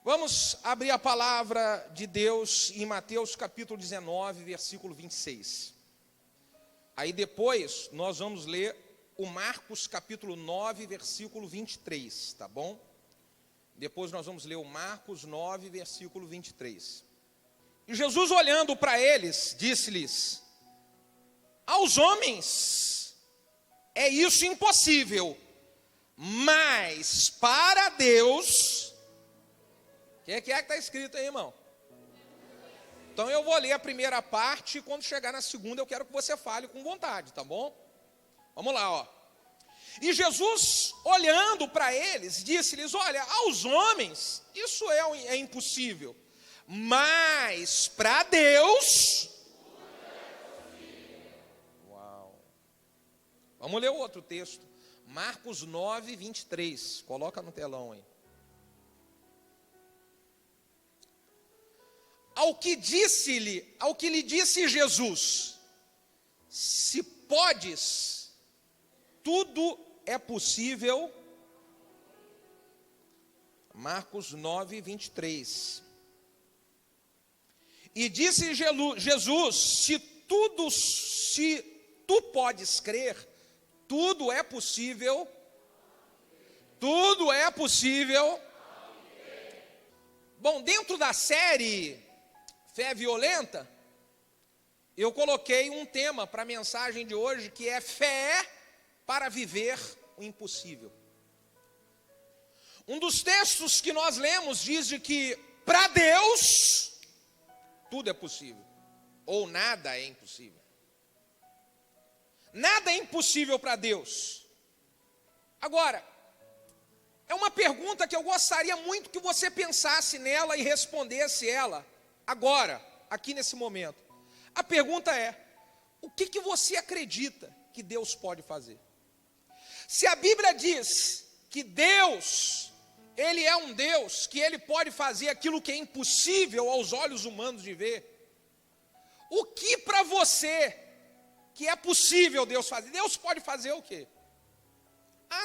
Vamos abrir a palavra de Deus em Mateus capítulo 19, versículo 26. Aí depois nós vamos ler o Marcos capítulo 9, versículo 23, tá bom? Depois nós vamos ler o Marcos 9, versículo 23. E Jesus, olhando para eles, disse-lhes: aos homens é isso impossível, mas para Deus... O que é que está escrito aí, irmão? Então eu vou ler a primeira parte e quando chegar na segunda eu quero que você fale com vontade, tá bom? Vamos lá, ó. E Jesus, olhando para eles, disse-lhes: olha, aos homens isso é impossível, mas para Deus... Uau! Vamos ler o outro texto. Marcos 9, 23. Coloca no telão aí. Ao que lhe disse Jesus: se podes, tudo é possível. Marcos 9, 23. E disse Jesus: se tu podes crer, tudo é possível. Tudo é possível. Bom, dentro da série Fé Violenta, eu coloquei um tema para a mensagem de hoje, que é fé para viver o impossível. Um dos textos que nós lemos diz de que para Deus tudo é possível, ou nada é impossível. Nada é impossível para Deus. Agora, é uma pergunta que eu gostaria muito que você pensasse nela e respondesse ela agora, aqui nesse momento. A pergunta é: o que você acredita que Deus pode fazer? Se a Bíblia diz que Deus, Ele é um Deus, que Ele pode fazer aquilo que é impossível aos olhos humanos de ver, o que para você que é possível Deus fazer? Deus pode fazer o quê?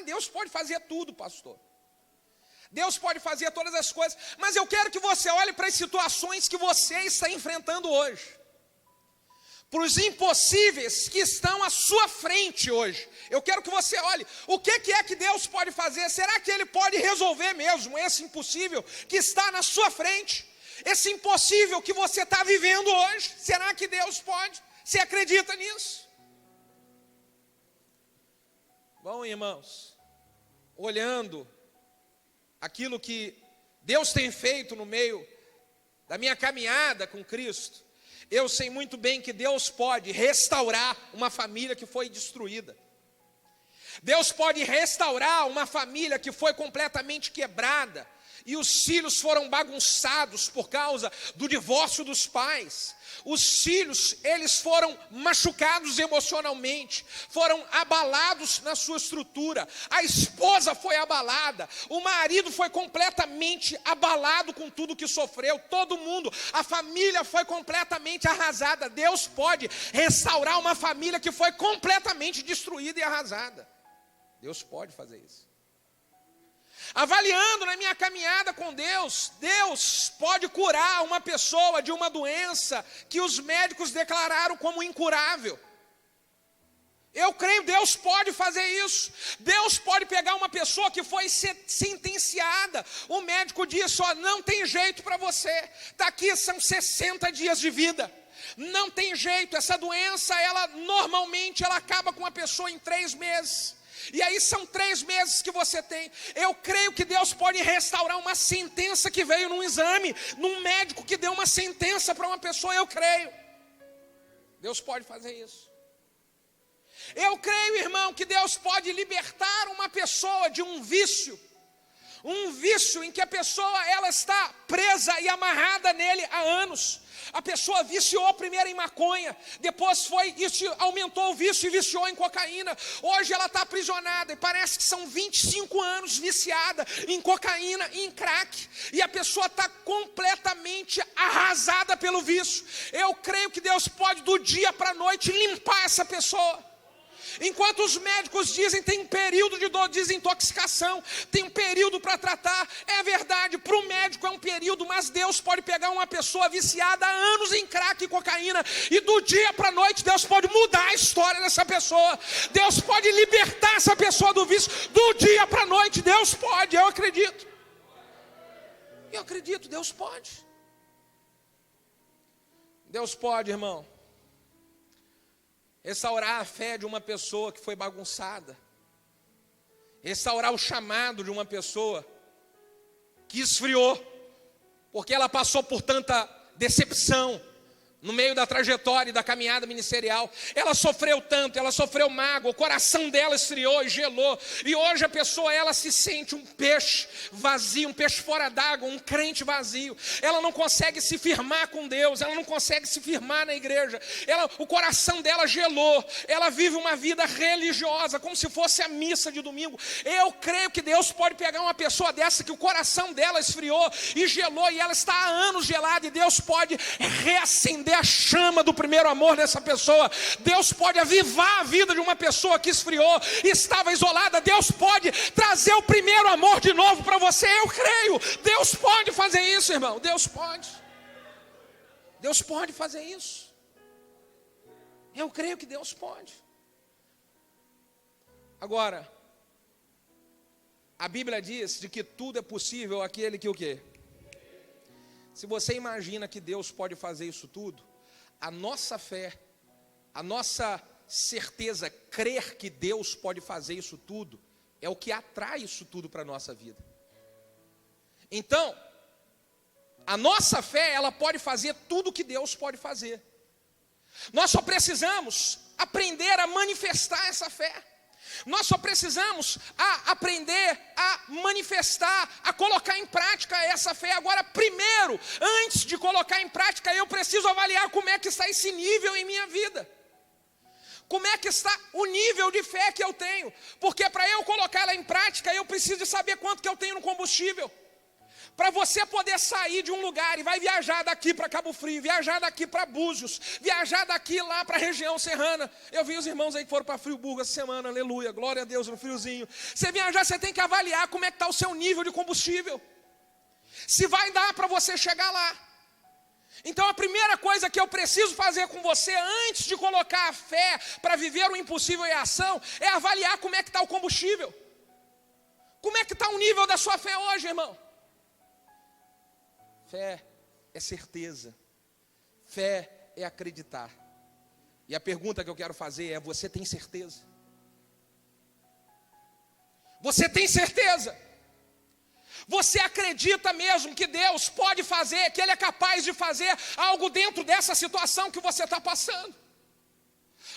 Deus pode fazer tudo, pastor. Deus pode fazer todas as coisas, mas eu quero que você olhe para as situações que você está enfrentando hoje, para os impossíveis que estão à sua frente hoje. Eu quero que você olhe, o que é que Deus pode fazer? Será que Ele pode resolver mesmo esse impossível que está na sua frente? Esse impossível que você está vivendo hoje, será que Deus pode? Você acredita nisso? Bom, irmãos, olhando aquilo que Deus tem feito no meio da minha caminhada com Cristo, eu sei muito bem que Deus pode restaurar uma família que foi destruída. Deus pode restaurar uma família que foi completamente quebrada e os filhos foram bagunçados por causa do divórcio dos pais. Os filhos, eles foram machucados emocionalmente, foram abalados na sua estrutura. A esposa foi abalada, o marido foi completamente abalado com tudo que sofreu. Todo mundo, a família foi completamente arrasada. Deus pode restaurar uma família que foi completamente destruída e arrasada. Deus pode fazer isso. Avaliando na minha caminhada com Deus, Deus pode curar uma pessoa de uma doença que os médicos declararam como incurável. Eu creio que Deus pode fazer isso. Deus pode pegar uma pessoa que foi sentenciada, o médico disse: não tem jeito para você, está aqui, são 60 dias de vida. Não tem jeito, essa doença, normalmente ela acaba com a pessoa em 3 meses. E aí são 3 meses que você tem. Eu creio que Deus pode restaurar uma sentença que veio num exame, num médico que deu uma sentença para uma pessoa. Eu creio. Deus pode fazer isso. Eu creio, irmão, que Deus pode libertar uma pessoa de um vício. Um vício em que a pessoa ela está presa e amarrada nele há anos. A pessoa viciou primeiro em maconha, depois isso aumentou o vício e viciou em cocaína. Hoje ela está aprisionada e parece que são 25 anos viciada em cocaína e em crack. E a pessoa está completamente arrasada pelo vício. Eu creio que Deus pode do dia para a noite limpar essa pessoa. Enquanto os médicos dizem tem um período de desintoxicação, tem um período para tratar. É verdade, para o médico é um período, mas Deus pode pegar uma pessoa viciada há anos em crack e cocaína, e do dia para a noite Deus pode mudar a história dessa pessoa. Deus pode libertar essa pessoa do vício do dia para a noite. Deus pode, eu acredito. Eu acredito, Deus pode. Deus pode, irmão, restaurar a fé de uma pessoa que foi bagunçada, restaurar o chamado de uma pessoa que esfriou, porque ela passou por tanta decepção no meio da trajetória e da caminhada ministerial. Ela sofreu tanto, ela sofreu mágoa, o coração dela esfriou e gelou, e hoje a pessoa, ela se sente um peixe vazio, um peixe fora d'água, um crente vazio. Ela não consegue se firmar com Deus, ela não consegue se firmar na igreja, o coração dela gelou, ela vive uma vida religiosa, como se fosse a missa de domingo. Eu creio que Deus pode pegar uma pessoa dessa, que o coração dela esfriou e gelou, e ela está há anos gelada, e Deus pode reacender a chama do primeiro amor dessa pessoa. Deus pode avivar a vida de uma pessoa que esfriou e estava isolada. Deus pode trazer o primeiro amor de novo para você. Eu creio, Deus pode fazer isso, irmão. Deus pode. Deus pode fazer isso. Eu creio que Deus pode. Agora, a Bíblia diz de que tudo é possível àquele que o quê? Se você imagina que Deus pode fazer isso tudo, a nossa fé, a nossa certeza, crer que Deus pode fazer isso tudo, é o que atrai isso tudo para a nossa vida. Então, a nossa fé, ela pode fazer tudo o que Deus pode fazer. Nós só precisamos aprender a manifestar essa fé. Nós só precisamos aprender a manifestar, a colocar em prática essa fé. Agora, primeiro, antes de colocar em prática, eu preciso avaliar como é que está esse nível em minha vida. Como é que está o nível de fé que eu tenho? Porque para eu colocar ela em prática, eu preciso saber quanto que eu tenho no combustível. Para você poder sair de um lugar e vai viajar daqui para Cabo Frio, viajar daqui para Búzios, viajar daqui lá para a região serrana. Eu vi os irmãos aí que foram para Friburgo essa semana, aleluia, glória a Deus no friozinho. Você viajar, você tem que avaliar como é que está o seu nível de combustível. Se vai dar para você chegar lá. Então a primeira coisa que eu preciso fazer com você, antes de colocar a fé para viver o impossível em ação, é avaliar como é que está o combustível. Como é que está o nível da sua fé hoje, irmão? Fé é certeza, fé é acreditar. E a pergunta que eu quero fazer é: você tem certeza? Você tem certeza? Você acredita mesmo que Deus pode fazer, que Ele é capaz de fazer algo dentro dessa situação que você está passando?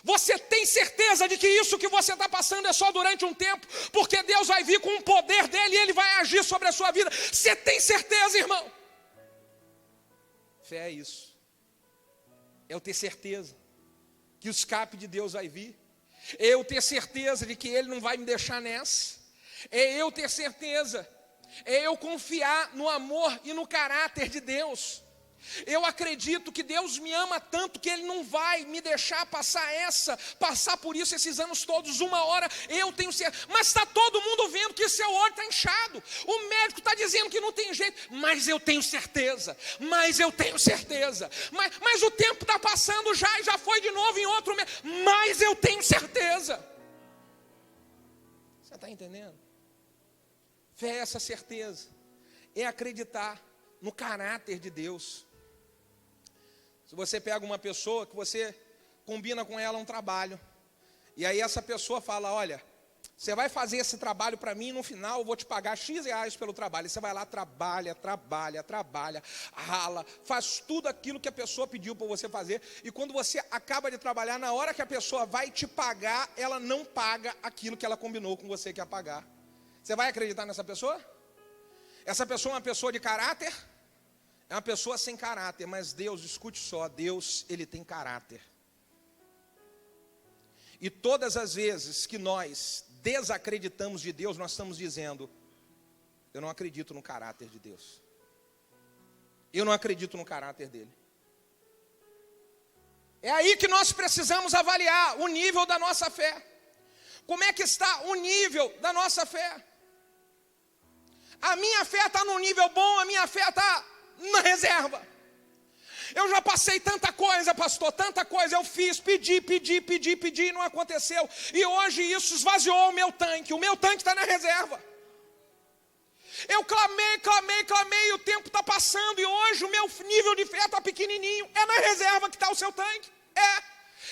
Você tem certeza de que isso que você está passando é só durante um tempo, porque Deus vai vir com o poder dEle e Ele vai agir sobre a sua vida? Você tem certeza, irmão? Fé é isso, é eu ter certeza que o escape de Deus vai vir, é eu ter certeza de que Ele não vai me deixar nessa, é eu ter certeza, é eu confiar no amor e no caráter de Deus. Eu acredito que Deus me ama tanto que Ele não vai me deixar passar por isso esses anos todos. Uma hora eu tenho certeza, mas está todo mundo vendo que seu olho está inchado, o médico está dizendo que não tem jeito, mas eu tenho certeza, mas o tempo está passando já foi de novo em outro mês, mas eu tenho certeza. Você está entendendo? Fé é essa certeza, é acreditar no caráter de Deus. Se você pega uma pessoa que você combina com ela um trabalho, e aí essa pessoa fala: olha, você vai fazer esse trabalho para mim, no final eu vou te pagar X reais pelo trabalho. E você vai lá, trabalha, rala, faz tudo aquilo que a pessoa pediu para você fazer, e quando você acaba de trabalhar, na hora que a pessoa vai te pagar, ela não paga aquilo que ela combinou com você que ia pagar. Você vai acreditar nessa pessoa? Essa pessoa é uma pessoa de caráter? É uma pessoa sem caráter, mas Deus, escute só, Deus, Ele tem caráter. E todas as vezes que nós desacreditamos de Deus, nós estamos dizendo: eu não acredito no caráter de Deus. Eu não acredito no caráter dEle. É aí que nós precisamos avaliar o nível da nossa fé. Como é que está o nível da nossa fé? A minha fé está num nível bom, a minha fé está na reserva. Eu já passei tanta coisa, pastor, tanta coisa. Eu fiz, pedi, e não aconteceu. E hoje isso esvaziou o meu tanque está na reserva. Eu clamei, e o tempo está passando. E hoje o meu nível de fé está pequenininho. É na reserva que está o seu tanque.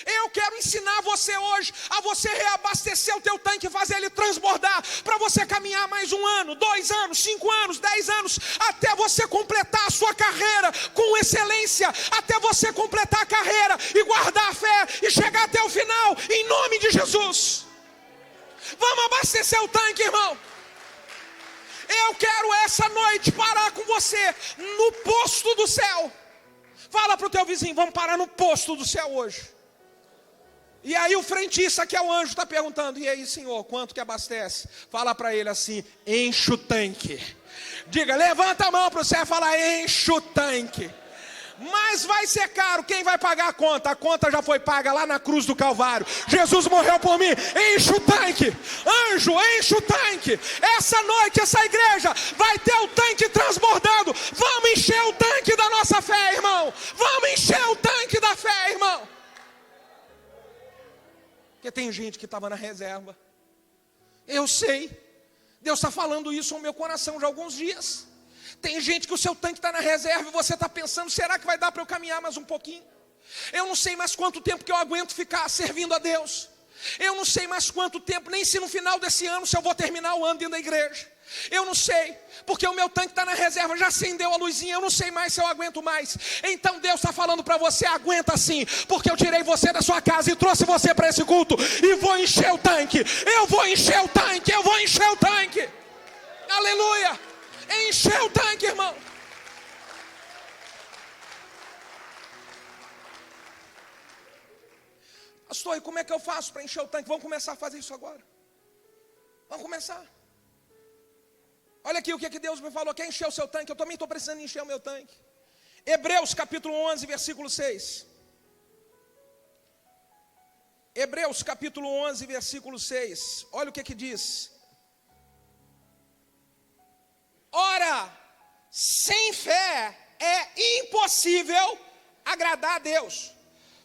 Eu quero ensinar você hoje a você reabastecer o teu tanque e fazer ele transbordar, para você caminhar mais 1 ano, 2 anos, 5 anos, 10 anos, até você completar a sua carreira com excelência, até você completar a carreira e guardar a fé e chegar até o final, em nome de Jesus. Vamos abastecer o tanque, irmão. Eu quero essa noite parar com você no posto do céu. Fala para o teu vizinho, vamos parar no posto do céu hoje. E aí o frentista, que é o anjo, está perguntando, e aí, senhor, quanto que abastece? Fala para ele assim, enche o tanque. Diga, levanta a mão para o céu e fala, enche o tanque. Mas vai ser caro, quem vai pagar a conta? A conta já foi paga lá na cruz do Calvário. Jesus morreu por mim, enche o tanque. Anjo, enche o tanque. Essa noite, essa igreja vai ter o tanque transbordando. Vamos encher o tanque da nossa fé, irmão. Vamos encher o tanque da fé, irmão. Porque tem gente que estava na reserva. Eu sei. Deus está falando isso no meu coração já há alguns dias. Tem gente que o seu tanque está na reserva e você está pensando, será que vai dar para eu caminhar mais um pouquinho? Eu não sei mais quanto tempo que eu aguento ficar servindo a Deus. Eu não sei mais quanto tempo, nem se no final desse ano, se eu vou terminar o ano dentro da igreja. Eu não sei, porque o meu tanque está na reserva, já acendeu a luzinha, eu não sei mais se eu aguento mais. Então Deus está falando para você, aguenta sim, porque eu tirei você da sua casa e trouxe você para esse culto, e vou encher o tanque, eu vou encher o tanque, eu vou encher o tanque. Aleluia, encher o tanque, irmão. Pastor, e como é que eu faço para encher o tanque? Vamos começar a fazer isso agora. Vamos começar. Olha aqui o que Deus me falou, quer encher o seu tanque? Eu também estou precisando encher o meu tanque. Hebreus capítulo 11, versículo 6. Hebreus capítulo 11, versículo 6. Olha o que diz. Ora, sem fé é impossível agradar a Deus.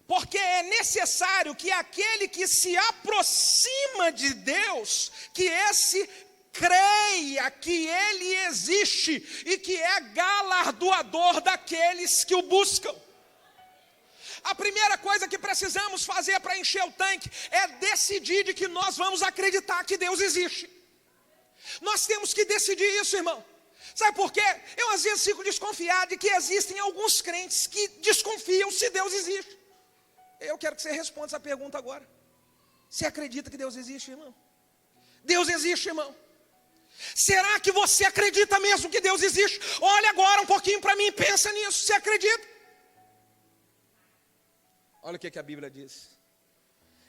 Porque é necessário que aquele que se aproxima de Deus, que esse creia que Ele existe e que é galardoador daqueles que o buscam. A primeira coisa que precisamos fazer para encher o tanque é decidir de que nós vamos acreditar que Deus existe. Nós temos que decidir isso, irmão. Sabe por quê? Eu às vezes fico desconfiado de que existem alguns crentes que desconfiam se Deus existe. Eu quero que você responda essa pergunta agora. Você acredita que Deus existe, irmão? Deus existe, irmão. Será que você acredita mesmo que Deus existe? Olha agora um pouquinho para mim, pensa nisso, você acredita? Olha o que a Bíblia diz.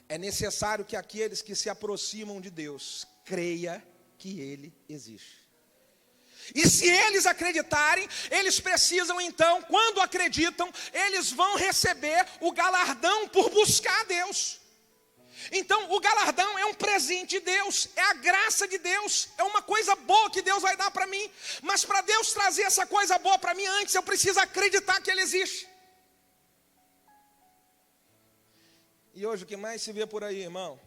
É necessário que aqueles que se aproximam de Deus creia que Ele existe. E se eles acreditarem, eles precisam então, quando acreditam, eles vão receber o galardão por buscar a Deus. Então o galardão é um presente de Deus, é a graça de Deus, é uma coisa boa que Deus vai dar para mim. Mas para Deus trazer essa coisa boa para mim, antes eu preciso acreditar que Ele existe. E hoje o que mais se vê por aí, irmão,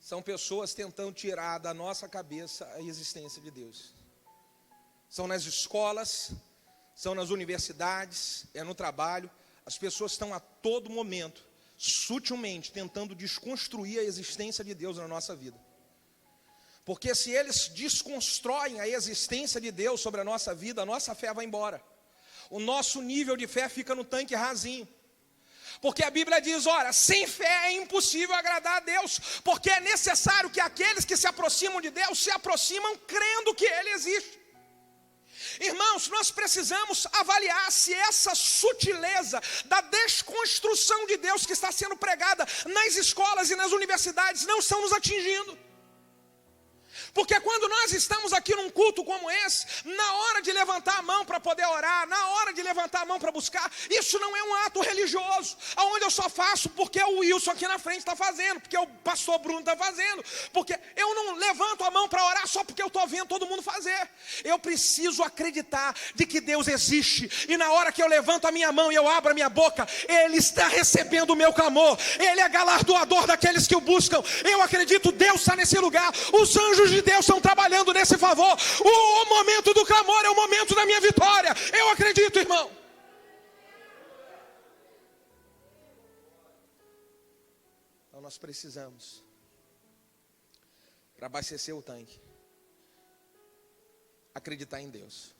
são pessoas tentando tirar da nossa cabeça a existência de Deus. São nas escolas, são nas universidades, é no trabalho. As pessoas estão a todo momento, sutilmente, tentando desconstruir a existência de Deus na nossa vida. Porque se eles desconstroem a existência de Deus sobre a nossa vida, a nossa fé vai embora. O nosso nível de fé fica no tanque rasinho. Porque a Bíblia diz, ora, sem fé é impossível agradar a Deus, porque é necessário que aqueles que se aproximam de Deus, se aproximam crendo que Ele existe. Irmãos, nós precisamos avaliar se essa sutileza da desconstrução de Deus que está sendo pregada nas escolas e nas universidades não estão nos atingindo. Porque quando nós estamos aqui num culto como esse, na hora de levantar a mão para poder orar, na hora de levantar a mão para buscar, isso não é um ato religioso, onde eu só faço porque o Wilson aqui na frente está fazendo, porque o pastor Bruno está fazendo, porque eu não levanto a mão para orar só porque eu estou vendo todo mundo fazer. Eu preciso acreditar de que Deus existe, e na hora que eu levanto a minha mão e eu abro a minha boca, Ele está recebendo o meu clamor, Ele é galardoador daqueles que o buscam. Eu acredito, Deus está nesse lugar, os anjos de Deus estão trabalhando nesse favor. O momento do clamor é o momento da minha vitória. Eu acredito, irmão. Então nós precisamos, para abastecer o tanque, acreditar em Deus.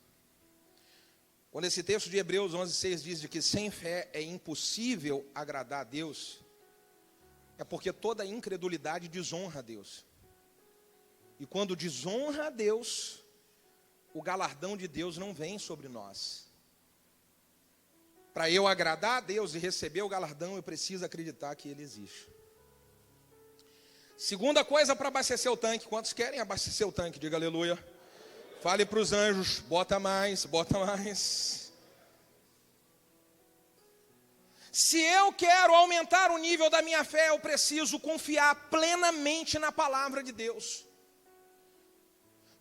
Quando esse texto de Hebreus 11:6 diz de que sem fé é impossível agradar a Deus, é porque toda incredulidade desonra a Deus. E quando desonra a Deus, o galardão de Deus não vem sobre nós. Para eu agradar a Deus e receber o galardão, eu preciso acreditar que Ele existe. Segunda coisa para abastecer o tanque. Quantos querem abastecer o tanque? Diga aleluia. Fale para os anjos, bota mais, bota mais. Se eu quero aumentar o nível da minha fé, eu preciso confiar plenamente na palavra de Deus.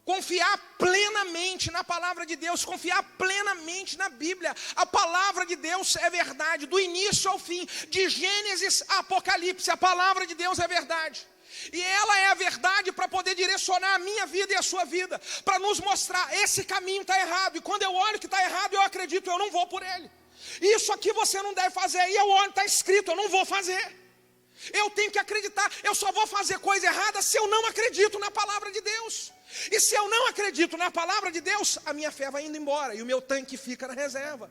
Confiar plenamente na palavra de Deus, confiar plenamente na Bíblia. A palavra de Deus é verdade, do início ao fim, de Gênesis a Apocalipse, a palavra de Deus é verdade. E ela é a verdade para poder direcionar a minha vida e a sua vida, para nos mostrar, esse caminho está errado, e quando eu olho que está errado, eu acredito, eu não vou por ele. Isso aqui você não deve fazer, e eu olho, está escrito, eu não vou fazer. Eu tenho que acreditar, eu só vou fazer coisa errada se eu não acredito na palavra de Deus. E se eu não acredito na palavra de Deus, a minha fé vai indo embora, e o meu tanque fica na reserva.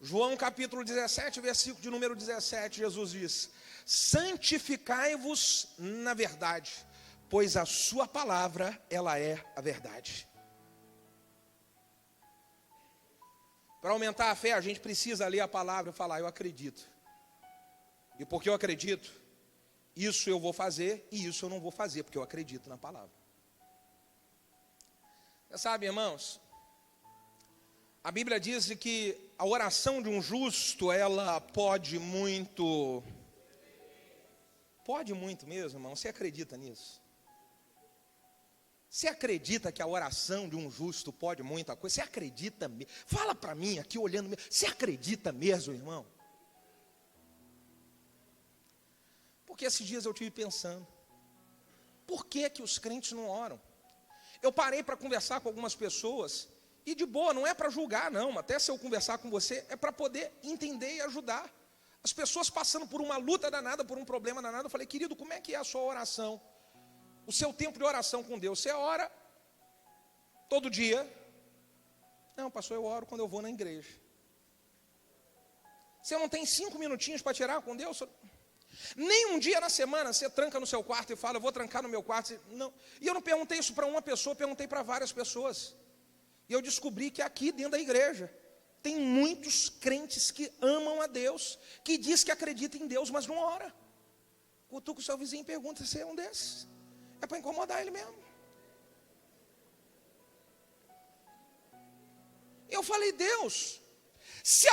João capítulo 17, versículo de número 17, Jesus diz: santificai-vos na verdade, pois a sua palavra, ela é a verdade. Para aumentar a fé, a gente precisa ler a palavra e falar, eu acredito. E porque eu acredito, isso eu vou fazer e isso eu não vou fazer, porque eu acredito na palavra. Você sabe, irmãos, a Bíblia diz que a oração de um justo, ela pode muito mesmo, irmão. Você acredita nisso? Você acredita que a oração de um justo pode muita coisa? Você acredita mesmo? Fala para mim aqui olhando, você acredita mesmo, irmão? Porque esses dias eu estive pensando, por que que os crentes não oram? Eu parei para conversar com algumas pessoas, e de boa, não é para julgar não, até se eu conversar com você, é para poder entender e ajudar. As pessoas passando por uma luta danada, por um problema danado, eu falei, querido, como é que é a sua oração? O seu tempo de oração com Deus, você ora todo dia? Não, pastor, eu oro quando eu vou na igreja. Você não tem 5 minutinhos para tirar com Deus? Nem um dia na semana você tranca no seu quarto e fala, eu vou trancar no meu quarto. Não. E eu não perguntei isso para uma pessoa, perguntei para várias pessoas. E eu descobri que aqui dentro da igreja tem muitos crentes que amam a Deus, que diz que acredita em Deus, mas não ora. Cutuca o seu vizinho e pergunta se é um desses. É para incomodar ele mesmo. Eu falei, Deus, se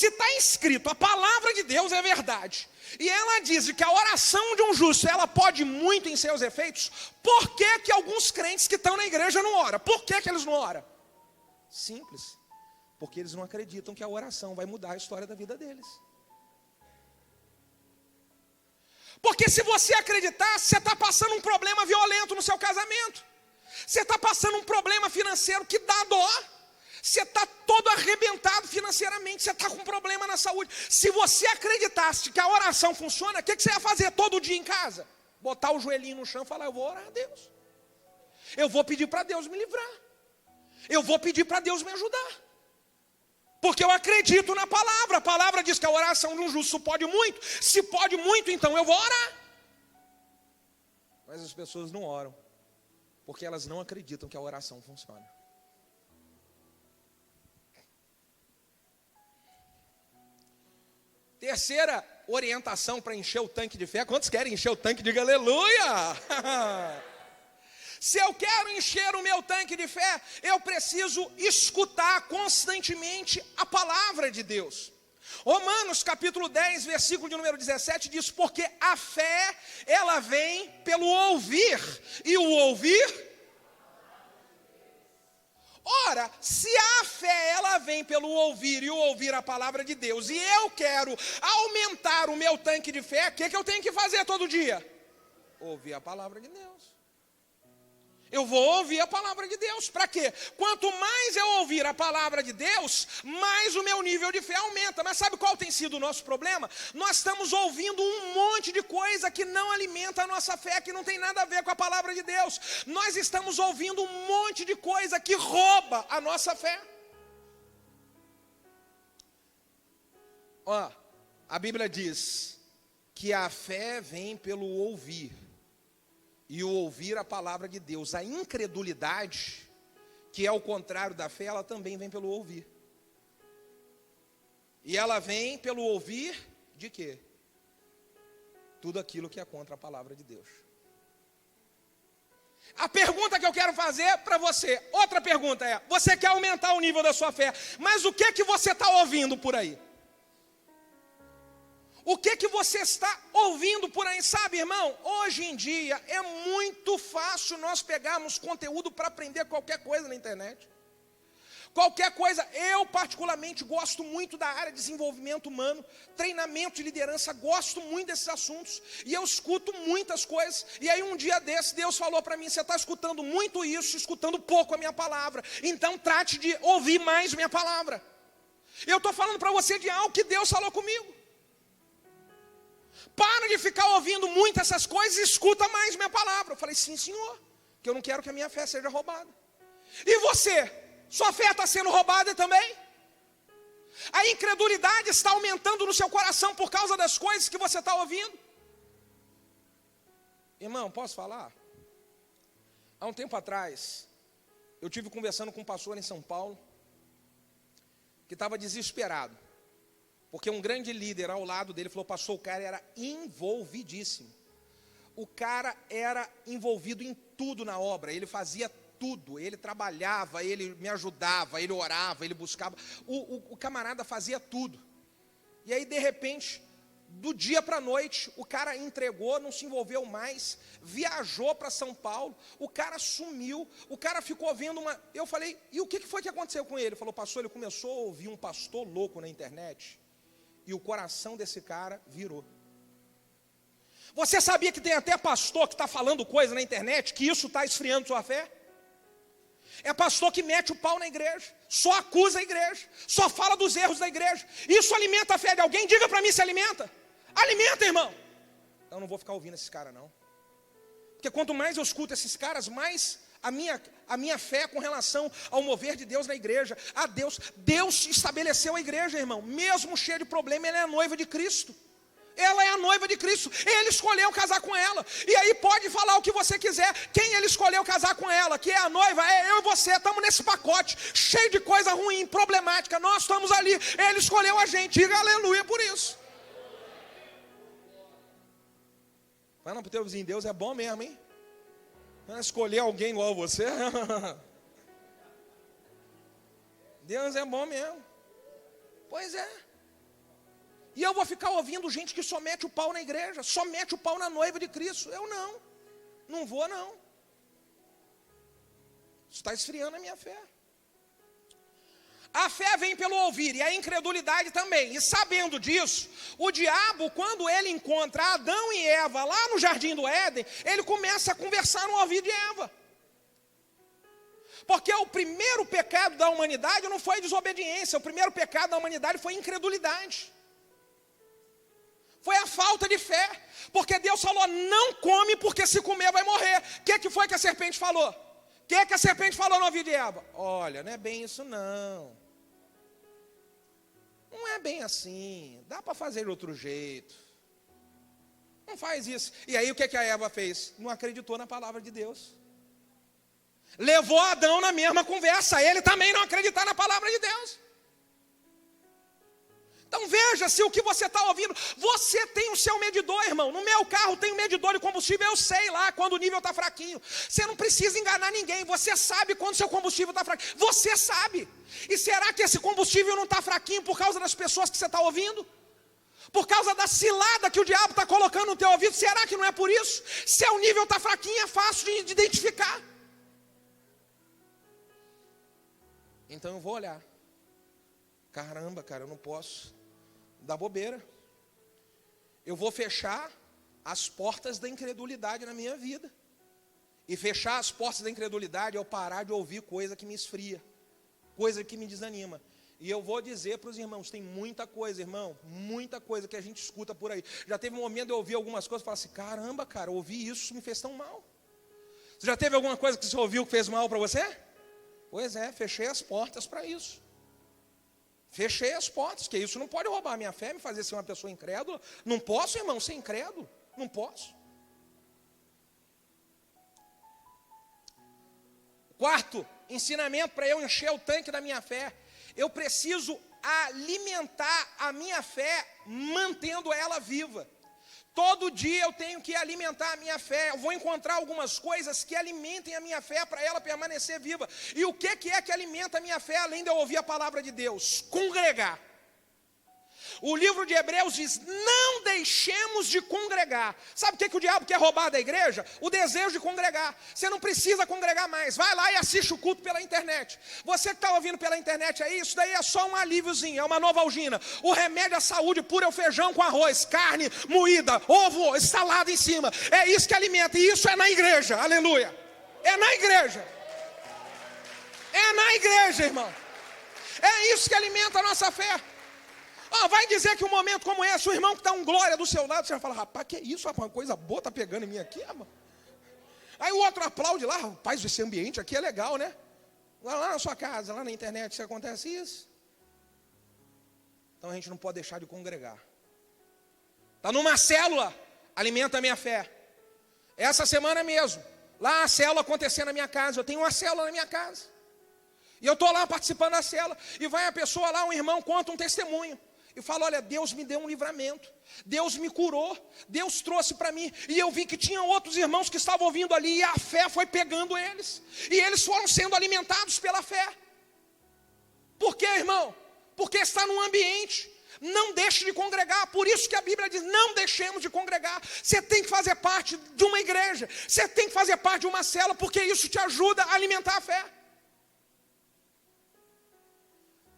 está escrito, a palavra de Deus é verdade, e ela diz que a oração de um justo, ela pode muito em seus efeitos, por que que alguns crentes que estão na igreja não oram? Por que que eles não oram? Simples, porque eles não acreditam que a oração vai mudar a história da vida deles. Porque se você acreditar, você está passando um problema violento no seu casamento, você está passando um problema financeiro que dá dó, você está todo arrebentado financeiramente, você está com problema na saúde. Se você acreditasse que a oração funciona, o que você ia fazer todo dia em casa? Botar o joelhinho no chão e falar, eu vou orar a Deus, eu vou pedir para Deus me livrar, eu vou pedir para Deus me ajudar. Porque eu acredito na palavra. A palavra diz que a oração de um justo pode muito. Se pode muito, então eu vou orar. Mas as pessoas não oram, porque elas não acreditam que a oração funciona. Terceira orientação para encher o tanque de fé. Quantos querem encher o tanque? Diga aleluia! Se eu quero encher o meu tanque de fé, eu preciso escutar constantemente a palavra de Deus. Romanos capítulo 10, versículo de número 17 diz: porque a fé, ela vem pelo ouvir, e o ouvir. Ora, se a fé ela vem pelo ouvir e o ouvir a palavra de Deus, e eu quero aumentar o meu tanque de fé, o que eu tenho que fazer todo dia? Ouvir a palavra de Deus. Eu vou ouvir a palavra de Deus. Para quê? Quanto mais eu ouvir a palavra de Deus, mais o meu nível de fé aumenta. Mas sabe qual tem sido o nosso problema? Nós estamos ouvindo um monte de coisa que não alimenta a nossa fé, que não tem nada a ver com a palavra de Deus. Nós estamos ouvindo um monte de coisa que rouba a nossa fé. Ó, a Bíblia diz que a fé vem pelo ouvir, e o ouvir a palavra de Deus. A incredulidade, que é o contrário da fé, ela também vem pelo ouvir. E ela vem pelo ouvir de quê? Tudo aquilo que é contra a palavra de Deus. A pergunta que eu quero fazer para você, outra pergunta é: você quer aumentar o nível da sua fé, mas o que você está ouvindo por aí? O que você está ouvindo por aí? Sabe, irmão, hoje em dia é muito fácil nós pegarmos conteúdo para aprender qualquer coisa na internet. Qualquer coisa. Eu particularmente gosto muito da área de desenvolvimento humano, treinamento de liderança, gosto muito desses assuntos. E eu escuto muitas coisas. E aí um dia desse, Deus falou para mim: você está escutando muito isso, escutando pouco a minha palavra. Então trate de ouvir mais minha palavra. Eu estou falando para você de algo que Deus falou comigo. Para de ficar ouvindo muito essas coisas e escuta mais minha palavra. Eu falei: sim, Senhor, que eu não quero que a minha fé seja roubada. E você? Sua fé está sendo roubada também? A incredulidade está aumentando no seu coração por causa das coisas que você está ouvindo? Irmão, posso falar? Há um tempo atrás, eu tive conversando com um pastor em São Paulo, que estava desesperado. Porque um grande líder ao lado dele falou: pastor, o cara era envolvidíssimo. O cara era envolvido em tudo na obra, ele fazia tudo, ele trabalhava, ele me ajudava, ele orava, ele buscava. O camarada fazia tudo. E aí, de repente, do dia para a noite, o cara entregou, não se envolveu mais, viajou para São Paulo, o cara sumiu, o cara ficou vendo uma... Eu falei: e o que foi que aconteceu com ele? Ele falou: pastor, ele começou a ouvir um pastor louco na internet, e o coração desse cara virou. Você sabia que tem até pastor que está falando coisa na internet, que isso está esfriando sua fé? É pastor que mete o pau na igreja, só acusa a igreja, só fala dos erros da igreja. Isso alimenta a fé de alguém? Diga para mim se alimenta. Alimenta, irmão. Eu não vou ficar ouvindo esses caras, não. Porque quanto mais eu escuto esses caras, mais a minha fé com relação ao mover de Deus na igreja, a Deus estabeleceu a igreja, irmão, mesmo cheia de problema, ela é a noiva de Cristo. Ela é a noiva de Cristo, ele escolheu casar com ela. E aí pode falar o que você quiser, quem ele escolheu casar com ela, que é a noiva, é eu e você, estamos nesse pacote, cheio de coisa ruim, problemática, nós estamos ali, ele escolheu a gente, diga aleluia por isso. Fala para o teu vizinho: Deus é bom mesmo, hein? Escolher alguém igual a você. Deus é bom mesmo. Pois é. E eu vou ficar ouvindo gente que só mete o pau na igreja, só mete o pau na noiva de Cristo. Eu não vou não. Isso está esfriando a minha fé. A fé vem pelo ouvir, e a incredulidade também. E sabendo disso, o diabo, quando ele encontra Adão e Eva lá no jardim do Éden, ele começa a conversar no ouvido de Eva. Porque o primeiro pecado da humanidade não foi desobediência, o primeiro pecado da humanidade foi incredulidade. Foi a falta de fé. Porque Deus falou: não come, porque se comer vai morrer. O que foi que a serpente falou? O que a serpente falou no ouvido de Eva? Olha, não é bem isso não. Não é bem assim. Dá para fazer de outro jeito. Não faz isso. E aí o que a Eva fez? Não acreditou na palavra de Deus. Levou Adão na mesma conversa. Ele também não acreditar na palavra de Deus. Então veja se o que você está ouvindo, você tem o seu medidor, irmão. No meu carro tem um medidor de combustível, eu sei lá quando o nível está fraquinho. Você não precisa enganar ninguém, você sabe quando o seu combustível está fraquinho. Você sabe. E será que esse combustível não está fraquinho por causa das pessoas que você está ouvindo? Por causa da cilada que o diabo está colocando no teu ouvido? Será que não é por isso? Seu nível está fraquinho, é fácil de identificar. Então eu vou olhar. Caramba, cara, eu não posso dar bobeira. Eu vou fechar as portas da incredulidade na minha vida. E fechar as portas da incredulidade é eu parar de ouvir coisa que me esfria, coisa que me desanima. E eu vou dizer para os irmãos, tem muita coisa, irmão, muita coisa que a gente escuta por aí. Já teve um momento de eu ouvir algumas coisas e falar assim, caramba, cara, ouvir isso me fez tão mal. Você já teve alguma coisa que você ouviu que fez mal para você? Pois é, fechei as portas para isso. Fechei as portas, porque isso não pode roubar a minha fé, me fazer ser uma pessoa incrédula. Não posso, irmão, ser incrédulo. Não posso. Quarto, ensinamento para eu encher o tanque da minha fé. Eu preciso alimentar a minha fé, mantendo ela viva. Todo dia eu tenho que alimentar a minha fé. Eu vou encontrar algumas coisas que alimentem a minha fé para ela permanecer viva. E o que é que alimenta a minha fé, além de eu ouvir a palavra de Deus? Congregar. O livro de Hebreus diz, não deixemos de congregar. Sabe o que o diabo quer roubar da igreja? O desejo de congregar. Você não precisa congregar mais. Vai lá e assiste o culto pela internet. Você que está ouvindo pela internet aí, isso daí é só um alíviozinho, é uma novalgina. O remédio à saúde pura é o feijão com arroz, carne moída, ovo, salada em cima. É isso que alimenta, e isso é na igreja, aleluia. É na igreja. É na igreja, irmão. É isso que alimenta a nossa fé. Vai dizer que um momento como esse, o irmão que está um glória do seu lado, você vai falar, rapaz, que isso, rapaz, uma coisa boa está pegando em mim aqui, rapaz. Aí o outro aplaude lá, rapaz, esse ambiente aqui é legal, né? Lá na sua casa, lá na internet, se acontece isso. Então a gente não pode deixar de congregar. Está numa célula, alimenta a minha fé. Essa semana mesmo, lá a célula acontecendo na minha casa, eu tenho uma célula na minha casa. E eu estou lá participando da célula, e vai a pessoa lá, um irmão conta um testemunho. E fala, olha, Deus me deu um livramento, Deus me curou, Deus trouxe para mim. E eu vi que tinha outros irmãos que estavam ouvindo ali, e a fé foi pegando eles. E eles foram sendo alimentados pela fé. Por quê, irmão? Porque está num ambiente. Não deixe de congregar. Por isso que a Bíblia diz, não deixemos de congregar. Você tem que fazer parte de uma igreja. Você tem que fazer parte de uma célula, porque isso te ajuda a alimentar a fé.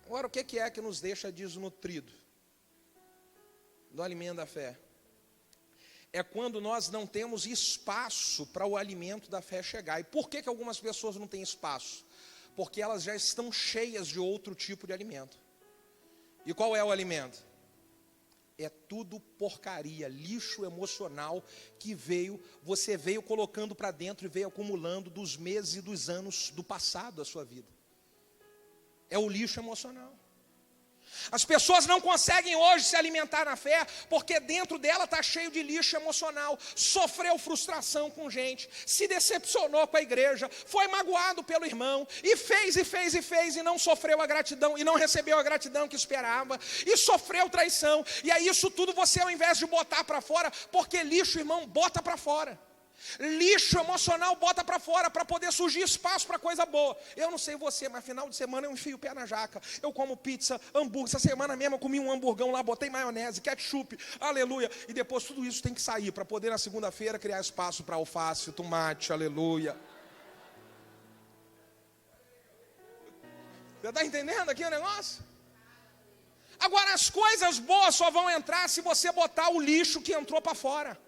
Agora, o que é que nos deixa desnutrido do alimento da fé? É quando nós não temos espaço para o alimento da fé chegar. E por que algumas pessoas não têm espaço? Porque elas já estão cheias de outro tipo de alimento. E qual é o alimento? É tudo porcaria, lixo emocional que você veio colocando para dentro e veio acumulando dos meses e dos anos do passado da sua vida. É o lixo emocional. As pessoas não conseguem hoje se alimentar na fé, porque dentro dela está cheio de lixo emocional. Sofreu frustração com gente, se decepcionou com a igreja, foi magoado pelo irmão, e fez, e não sofreu a gratidão, e não recebeu a gratidão que esperava, e sofreu traição. E aí isso tudo você, ao invés de botar para fora, porque lixo, irmão, bota para fora. Lixo emocional bota para fora, para poder surgir espaço para coisa boa. Eu não sei você, mas final de semana eu enfio o pé na jaca. Eu como pizza, hambúrguer. Essa semana mesmo eu comi um hamburgão lá, botei maionese, ketchup, aleluia. E depois tudo isso tem que sair, para poder na segunda-feira criar espaço para alface, tomate, aleluia. Você está entendendo aqui o negócio? Agora as coisas boas só vão entrar se você botar o lixo que entrou para fora.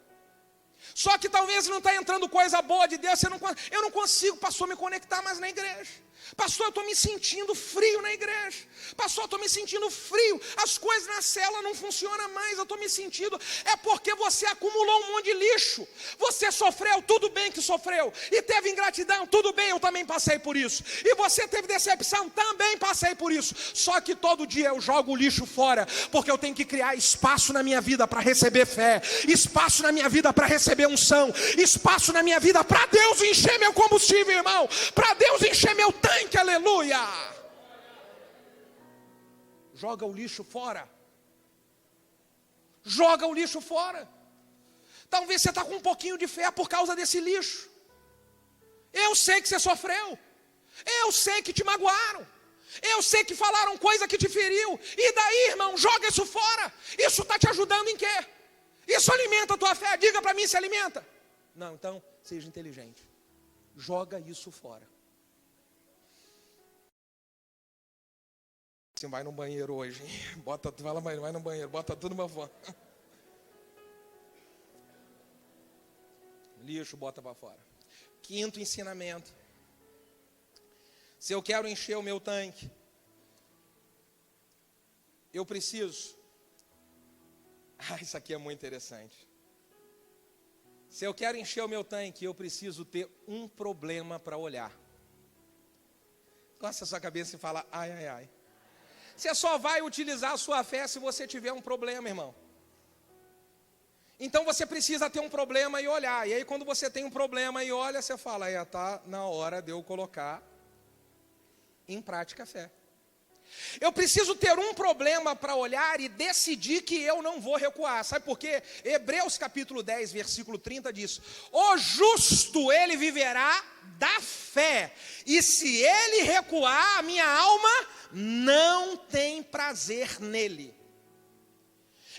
Só que talvez não está entrando coisa boa de Deus. Eu não consigo, pastor, me conectar mais na igreja. Pastor, eu estou me sentindo frio na igreja. Pastor, eu estou me sentindo frio. As coisas na célula não funcionam mais. Eu estou me sentindo. É porque você acumulou um monte de lixo. Você sofreu, tudo bem que sofreu. E teve ingratidão, tudo bem, eu também passei por isso. E você teve decepção, também passei por isso. Só que todo dia eu jogo o lixo fora, porque eu tenho que criar espaço na minha vida para receber fé. Espaço na minha vida para receber unção. Espaço na minha vida para Deus encher meu combustível, irmão. Para Deus encher meu tanque, aleluia. Joga o lixo fora. Joga o lixo fora. Talvez você está com um pouquinho de fé por causa desse lixo. Eu sei que você sofreu. Eu sei que te magoaram. Eu sei que falaram coisa que te feriu. E daí, irmão, joga isso fora. Isso está te ajudando em quê? Isso alimenta a tua fé. Diga para mim se alimenta. Não, então, seja inteligente. Joga isso fora. Você vai no banheiro hoje. Vai no banheiro, bota tudo para fora. Lixo, bota para fora. Quinto ensinamento. Se eu quero encher o meu tanque, eu preciso. Isso aqui é muito interessante. Se eu quero encher o meu tanque, eu preciso ter um problema para olhar. Coça a sua cabeça e fala, ai, ai, ai. Você só vai utilizar a sua fé se você tiver um problema, irmão. Então você precisa ter um problema e olhar. E aí quando você tem um problema e olha, você fala, está na hora de eu colocar em prática a fé. Eu preciso ter um problema para olhar e decidir que eu não vou recuar. Sabe por quê? Hebreus capítulo 10, versículo 30 diz, o justo ele viverá da fé. E se ele recuar, a minha alma não tem prazer nele.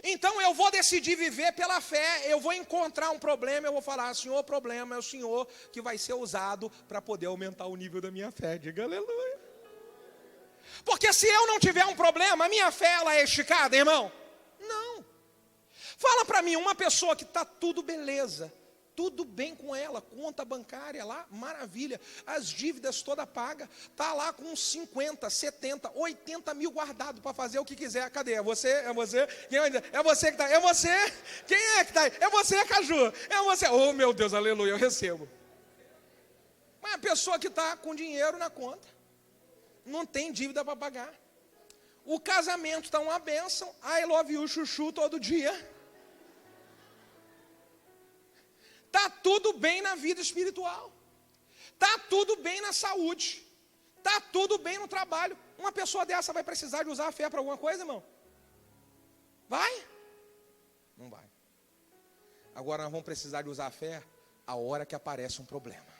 Então eu vou decidir viver pela fé, eu vou encontrar um problema, eu vou falar, Senhor, o problema é o Senhor que vai ser usado para poder aumentar o nível da minha fé. Diga aleluia. Porque se eu não tiver um problema, a minha fé ela é esticada, irmão? Não. Fala para mim, uma pessoa que está tudo beleza, tudo bem com ela, conta bancária lá, maravilha, as dívidas toda paga, está lá com 50, 70, 80 mil guardado para fazer o que quiser. Cadê? É você? É você? Quem é você que está? É você? Quem é que está aí? É você, Caju? É você? Oh meu Deus, aleluia, eu recebo. Mas a pessoa que está com dinheiro na conta, não tem dívida para pagar. O casamento está uma bênção. I love you, chuchu, todo dia. Está tudo bem na vida espiritual. Está tudo bem na saúde. Está tudo bem no trabalho. Uma pessoa dessa vai precisar de usar a fé para alguma coisa, irmão? Vai? Não vai. Agora nós vamos precisar de usar a fé a hora que aparece um problema.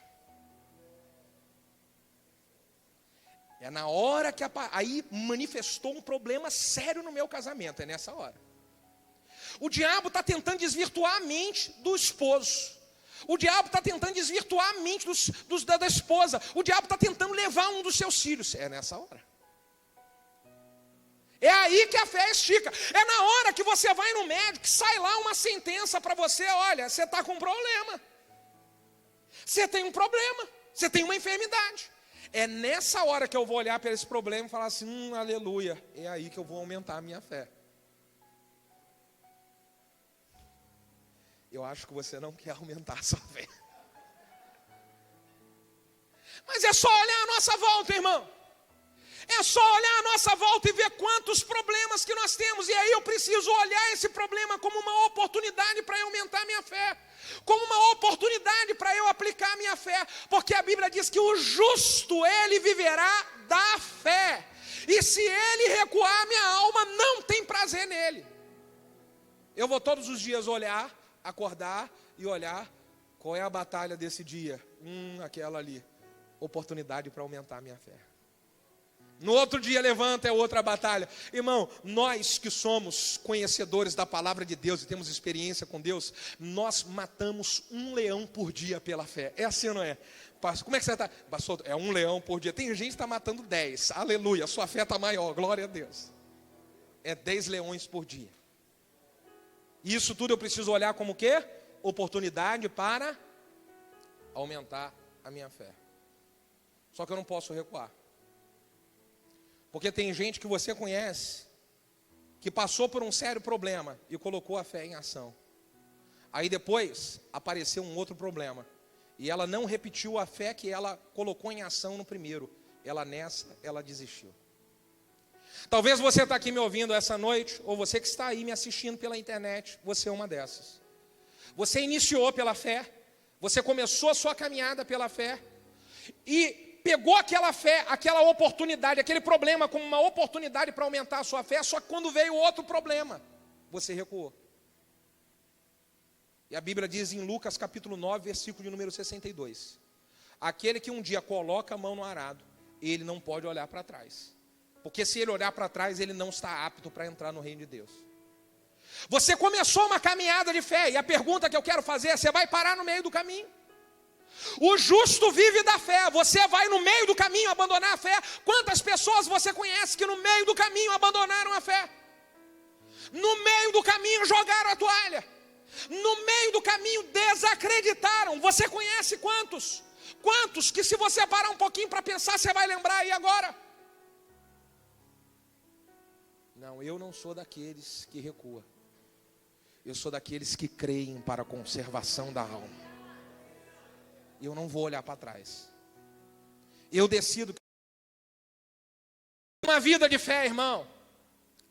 É na hora que aí manifestou um problema sério no meu casamento, é nessa hora. O diabo está tentando desvirtuar a mente do esposo. O diabo está tentando desvirtuar a mente da esposa. O diabo está tentando levar um dos seus filhos. É nessa hora. É aí que a fé estica. É na hora que você vai no médico, sai lá uma sentença para você, olha, você está com um problema. Você tem um problema, você tem uma enfermidade. É nessa hora que eu vou olhar para esse problema e falar assim, aleluia, é aí que eu vou aumentar a minha fé. Eu acho que você não quer aumentar a sua fé. Mas é só olhar a nossa volta, irmão. É só olhar a nossa volta e ver quantos problemas que nós temos. E aí eu preciso olhar esse problema como uma oportunidade para eu aumentar a minha fé. Como uma oportunidade para eu aplicar a minha fé. Porque a Bíblia diz que o justo, ele viverá da fé. E se ele recuar, minha alma não tem prazer nele. Eu vou todos os dias olhar, acordar e olhar qual é a batalha desse dia. Aquela ali. Oportunidade para aumentar a minha fé. No outro dia levanta, é outra batalha. Irmão, nós que somos conhecedores da palavra de Deus e temos experiência com Deus, nós matamos um leão por dia pela fé. É assim ou não é? Como é que você está? Pastor, é um leão por dia. Tem gente que está matando 10. Aleluia, sua fé está maior, glória a Deus. É 10 leões por dia. Isso tudo eu preciso olhar como o quê? Oportunidade para aumentar a minha fé. Só que eu não posso recuar. Porque tem gente que você conhece, que passou por um sério problema e colocou a fé em ação. Aí depois apareceu um outro problema. E ela não repetiu a fé que ela colocou em ação no primeiro. Ela desistiu. Talvez você está aqui me ouvindo essa noite, ou você que está aí me assistindo pela internet, você é uma dessas. Você iniciou pela fé, você começou a sua caminhada pela fé, e pegou aquela fé, aquela oportunidade, aquele problema como uma oportunidade para aumentar a sua fé, só que quando veio outro problema, você recuou. E a Bíblia diz em Lucas capítulo 9, versículo de número 62. Aquele que um dia coloca a mão no arado, ele não pode olhar para trás. Porque se ele olhar para trás, ele não está apto para entrar no reino de Deus. Você começou uma caminhada de fé, e a pergunta que eu quero fazer é: você vai parar no meio do caminho? O justo vive da fé. Você vai no meio do caminho abandonar a fé? Quantas pessoas você conhece que no meio do caminho abandonaram a fé? No meio do caminho jogaram a toalha. No meio do caminho desacreditaram. Você conhece quantos? Quantos que, se você parar um pouquinho para pensar, você vai lembrar aí agora? Não, eu não sou daqueles que recuam. Eu sou daqueles que creem para a conservação da alma. Eu não vou olhar para trás. Eu decido. Uma vida de fé, irmão,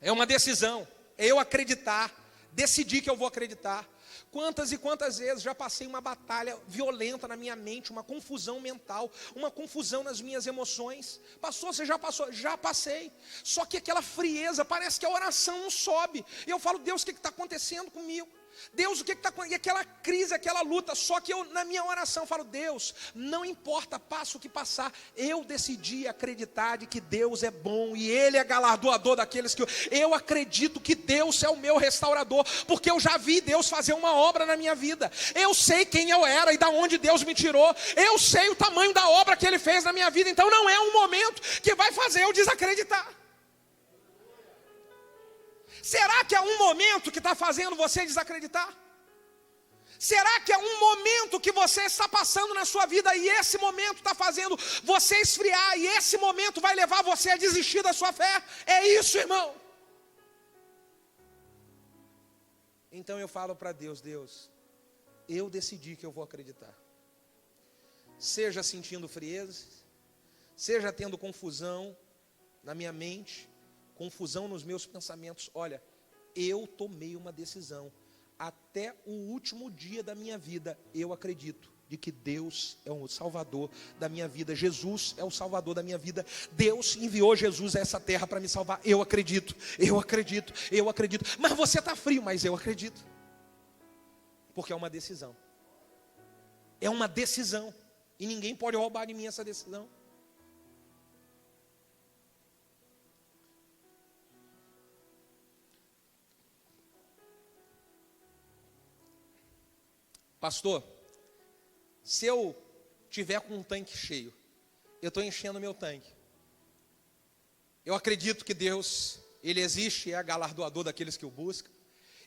é uma decisão. É eu acreditar. Decidir que eu vou acreditar. Quantas e quantas vezes já passei uma batalha violenta na minha mente, uma confusão mental, uma confusão nas minhas emoções. Passou, você já passou? Já passei. Só que aquela frieza, parece que a oração não sobe. E eu falo: Deus, o que está acontecendo comigo? Deus, o que está acontecendo? E aquela crise, aquela luta. Só que eu, na minha oração, falo: Deus, não importa, passa o que passar. Eu decidi acreditar de que Deus é bom e Ele é galardoador daqueles que eu acredito que Deus é o meu restaurador, porque eu já vi Deus fazer uma obra na minha vida. Eu sei quem eu era e da onde Deus me tirou. Eu sei o tamanho da obra que Ele fez na minha vida. Então não é um momento que vai fazer eu desacreditar. Será que é um momento que está fazendo você desacreditar? Será que é um momento que você está passando na sua vida e esse momento está fazendo você esfriar e esse momento vai levar você a desistir da sua fé? É isso, irmão. Então eu falo para Deus: Deus, eu decidi que eu vou acreditar. Seja sentindo frieza, seja tendo confusão na minha mente, confusão nos meus pensamentos. Olha, eu tomei uma decisão. Até o último dia da minha vida, eu acredito de que Deus é o Salvador da minha vida. Jesus é o Salvador da minha vida. Deus enviou Jesus a essa terra para me salvar. Eu acredito, eu acredito, eu acredito. Mas você está frio, mas eu acredito. Porque é uma decisão. É uma decisão. E ninguém pode roubar de mim essa decisão. Pastor, se eu tiver com um tanque cheio, eu estou enchendo meu tanque. Eu acredito que Deus, Ele existe e é galardoador daqueles que o buscam.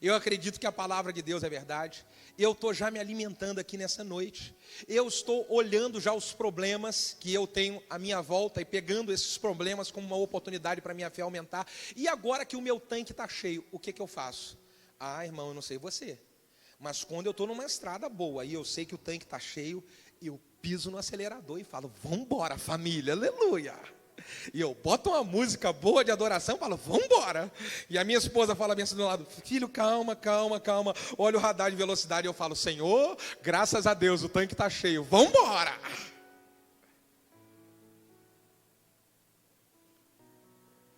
Eu acredito que a palavra de Deus é verdade. Eu estou já me alimentando aqui nessa noite. Eu estou olhando já os problemas que eu tenho à minha volta e pegando esses problemas como uma oportunidade para a minha fé aumentar. E agora que o meu tanque está cheio, o que eu faço? Ah, irmão, eu não sei você. Mas quando eu estou numa estrada boa e eu sei que o tanque está cheio, eu piso no acelerador e falo: vamos embora, família, aleluia. E eu boto uma música boa de adoração e falo: vamos embora. E a minha esposa fala bem assim do lado: filho, calma, calma, calma. Olha o radar de velocidade e eu falo: Senhor, graças a Deus, o tanque está cheio, vamos embora.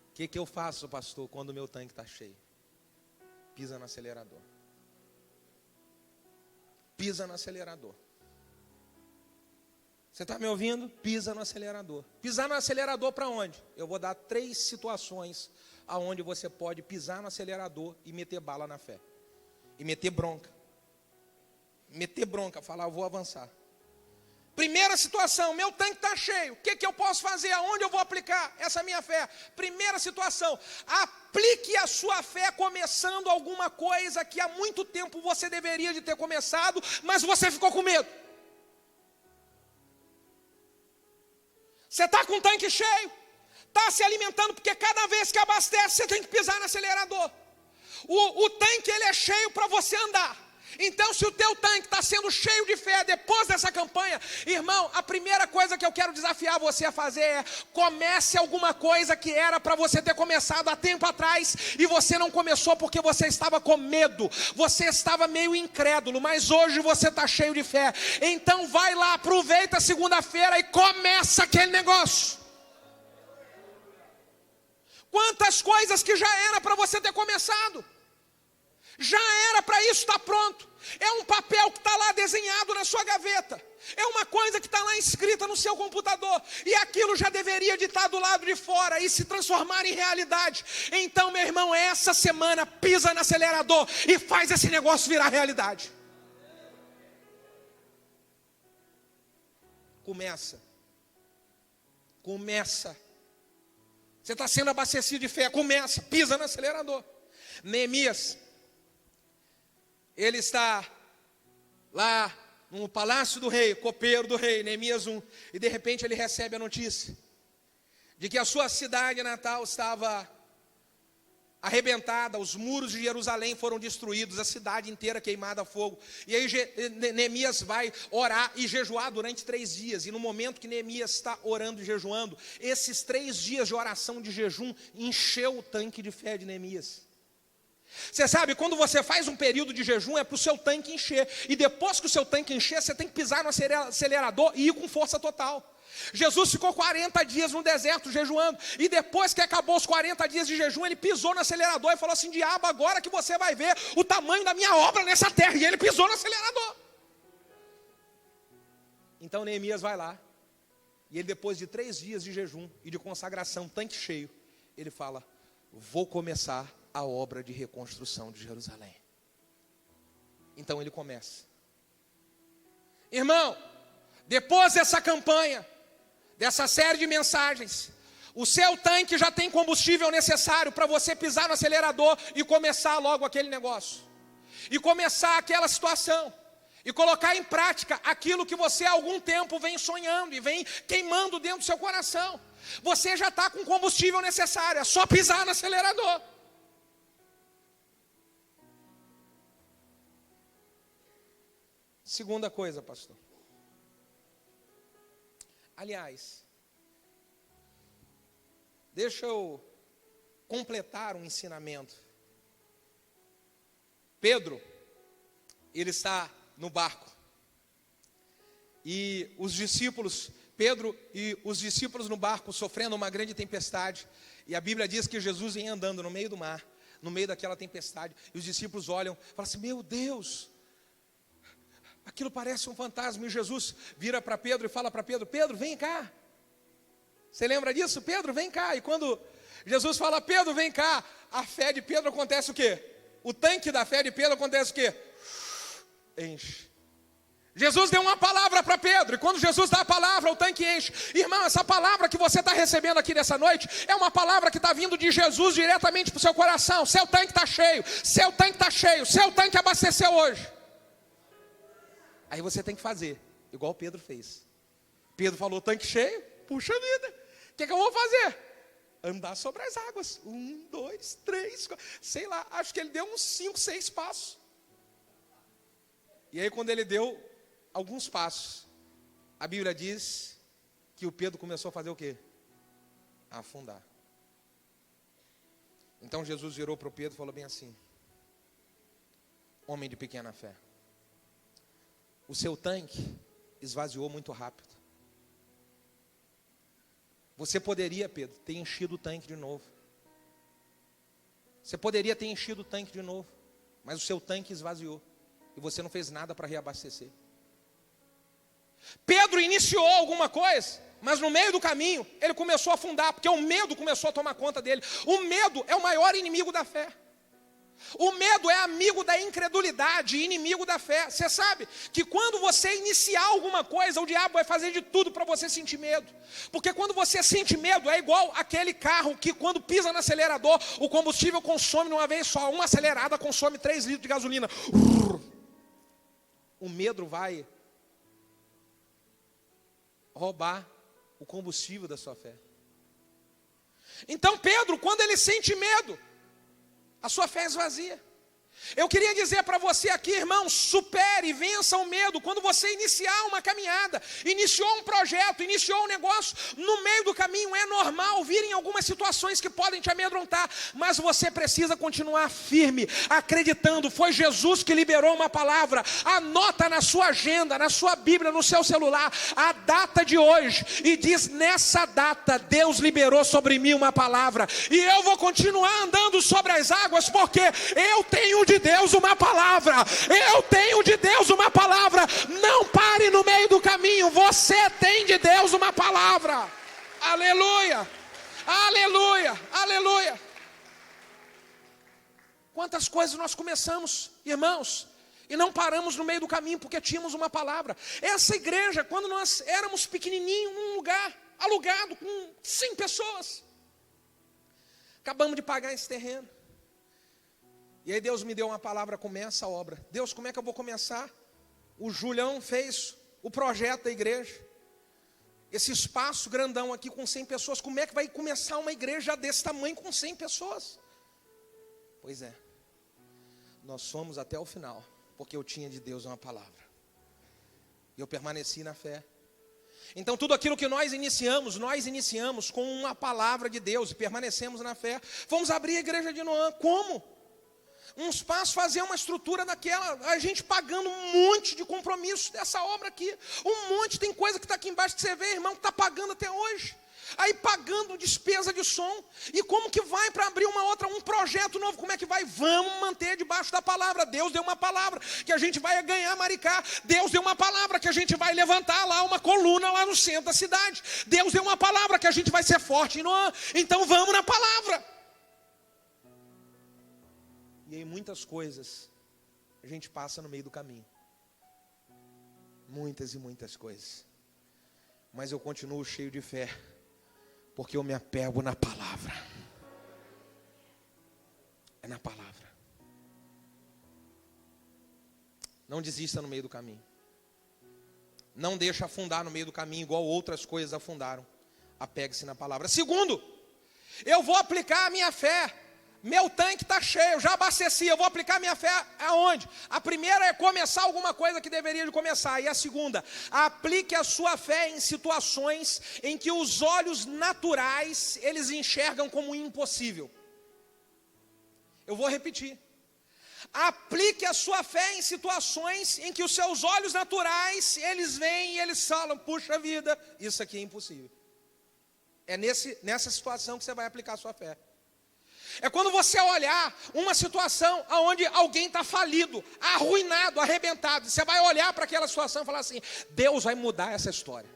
O que eu faço, pastor, quando o meu tanque está cheio? Pisa no acelerador. Pisa no acelerador. Você está me ouvindo? Pisa no acelerador. Pisar no acelerador para onde? Eu vou dar 3 situações aonde você pode pisar no acelerador e meter bala na fé. E meter bronca. Meter bronca, falar: eu vou avançar. Primeira situação: meu tanque está cheio. O que eu posso fazer? Aonde eu vou aplicar essa minha fé? Primeira situação: aplique a sua fé começando alguma coisa que há muito tempo você deveria de ter começado, mas você ficou com medo. Você está com o tanque cheio, está se alimentando, porque cada vez que abastece, você tem que pisar no acelerador. O tanque, ele é cheio para você andar. Então, se o teu tanque está sendo cheio de fé depois dessa campanha, irmão, a primeira coisa que eu quero desafiar você a fazer é: comece alguma coisa que era para você ter começado há tempo atrás e você não começou porque você estava com medo, você estava meio incrédulo, mas hoje você está cheio de fé. Então vai lá, aproveita a segunda-feira e começa aquele negócio. Quantas coisas que já era para você ter começado. Já era para isso estar pronto. É um papel que está lá desenhado na sua gaveta. É uma coisa que está lá escrita no seu computador. E aquilo já deveria de estar do lado de fora e se transformar em realidade. Então, meu irmão, essa semana pisa no acelerador e faz esse negócio virar realidade. Começa. Você está sendo abastecido de fé. Começa, pisa no acelerador. Neemias, ele está lá no palácio do rei, copeiro do rei, Neemias 1, e de repente ele recebe a notícia de que a sua cidade natal estava arrebentada, os muros de Jerusalém foram destruídos, a cidade inteira queimada a fogo. E aí Neemias vai orar e jejuar durante 3 dias, e no momento que Neemias está orando e jejuando, esses 3 dias de oração de jejum encheu o tanque de fé de Neemias. Você sabe, quando você faz um período de jejum, é para o seu tanque encher. E depois que o seu tanque encher, você tem que pisar no acelerador e ir com força total. Jesus ficou 40 dias no deserto jejuando. E depois que acabou os 40 dias de jejum, ele pisou no acelerador e falou assim: diabo, agora que você vai ver o tamanho da minha obra nessa terra. E ele pisou no acelerador. Então Neemias vai lá. E ele, depois de 3 dias de jejum e de consagração, tanque cheio, ele fala: vou começar a obra de reconstrução de Jerusalém. Então ele começa. Irmão, depois dessa campanha, dessa série de mensagens, o seu tanque já tem combustível necessário para você pisar no acelerador e começar logo aquele negócio. E começar aquela situação. E colocar em prática aquilo que você há algum tempo vem sonhando e vem queimando dentro do seu coração. Você já está com o combustível necessário, é só pisar no acelerador. Segunda coisa, pastor. Aliás, deixa eu completar um ensinamento. Pedro, ele está no barco. E os discípulos, Pedro e os discípulos no barco sofrendo uma grande tempestade. E a Bíblia diz que Jesus vem andando no meio do mar, no meio daquela tempestade. E os discípulos olham e falam assim: meu Deus, aquilo parece um fantasma. E Jesus vira para Pedro e fala para Pedro: Pedro, vem cá. Você lembra disso? Pedro, vem cá. E quando Jesus fala: Pedro, vem cá, a fé de Pedro acontece o quê? O tanque da fé de Pedro acontece o quê? Enche. Jesus deu uma palavra para Pedro, e quando Jesus dá a palavra, o tanque enche. Irmão, essa palavra que você está recebendo aqui nessa noite, é uma palavra que está vindo de Jesus diretamente para o seu coração. Seu tanque está cheio, seu tanque está cheio, seu tanque abasteceu hoje. Aí você tem que fazer, igual Pedro fez. Pedro falou: tanque cheio, puxa vida, o que eu vou fazer? Andar sobre as águas. 1, 2, 3, 4, sei lá, acho que ele deu uns 5, 6 passos. E aí quando ele deu alguns passos, a Bíblia diz que o Pedro começou a fazer o quê? A afundar. Então Jesus virou para o Pedro e falou bem assim: homem de pequena fé, o seu tanque esvaziou muito rápido. Você poderia, Pedro, ter enchido o tanque de novo. Você poderia ter enchido o tanque de novo, mas o seu tanque esvaziou. E você não fez nada para reabastecer. Pedro iniciou alguma coisa, mas no meio do caminho ele começou a afundar, porque o medo começou a tomar conta dele. O medo é o maior inimigo da fé. O medo é amigo da incredulidade, inimigo da fé. Você sabe que quando você iniciar alguma coisa, o diabo vai fazer de tudo para você sentir medo. Porque quando você sente medo, é igual aquele carro que quando pisa no acelerador, o combustível consome de uma vez só. Uma acelerada consome 3 litros de gasolina. O medo vai roubar o combustível da sua fé. Então Pedro, quando ele sente medo, a sua fé esvazia. Eu queria dizer para você aqui, irmão, supere, vença o medo. Quando você iniciar uma caminhada, iniciou um projeto, iniciou um negócio, no meio do caminho é normal virem algumas situações que podem te amedrontar, mas você precisa continuar firme, acreditando. Foi Jesus que liberou uma palavra. Anota na sua agenda, na sua Bíblia, no seu celular, a data de hoje, e diz: nessa data Deus liberou sobre mim uma palavra, e eu vou continuar andando sobre as águas, porque eu tenho de Deus uma palavra. Eu tenho de Deus uma palavra. Não pare no meio do caminho. Você tem de Deus uma palavra. Aleluia, aleluia, aleluia. Quantas coisas nós começamos, irmãos, e não paramos no meio do caminho porque tínhamos uma palavra. Essa igreja, quando nós éramos pequenininhos, num lugar alugado com 100 pessoas, acabamos de pagar esse terreno. E aí Deus me deu uma palavra, começa a obra. Deus, como é que eu vou começar? O Julião fez o projeto da igreja. Esse espaço grandão aqui com 100 pessoas, como é que vai começar uma igreja desse tamanho com 100 pessoas? Pois é, nós fomos até o final, porque eu tinha de Deus uma palavra. E eu permaneci na fé. Então tudo aquilo que nós iniciamos com uma palavra de Deus e permanecemos na fé. Vamos abrir a igreja de Noã. Como? Um espaço, fazer uma estrutura daquela, a gente pagando um monte de compromisso dessa obra aqui. Um monte, tem coisa que está aqui embaixo que você vê, irmão, que está pagando até hoje. Aí pagando despesa de som. E como que vai para abrir um projeto novo? Como é que vai? Vamos manter debaixo da palavra. Deus deu uma palavra que a gente vai ganhar Maricá. Deus deu uma palavra que a gente vai levantar lá uma coluna lá no centro da cidade. Deus deu uma palavra que a gente vai ser forte em Noã. Então vamos na palavra. E aí muitas coisas a gente passa no meio do caminho. Muitas e muitas coisas. Mas eu continuo cheio de fé, porque eu me apego na palavra. É na palavra. Não desista no meio do caminho. Não deixe afundar no meio do caminho, igual outras coisas afundaram. Apegue-se na palavra. Segundo, eu vou aplicar a minha fé. Meu tanque está cheio, eu já abasteci, eu vou aplicar a minha fé aonde? A primeira é começar alguma coisa que deveria de começar. E a segunda, aplique a sua fé em situações em que os olhos naturais, eles enxergam como impossível. Eu vou repetir. Aplique a sua fé em situações em que os seus olhos naturais, eles veem e eles falam, puxa vida, isso aqui é impossível. É nessa situação que você vai aplicar a sua fé. É quando você olhar uma situação onde alguém está falido, arruinado, arrebentado. Você vai olhar para aquela situação e falar assim, Deus vai mudar essa história.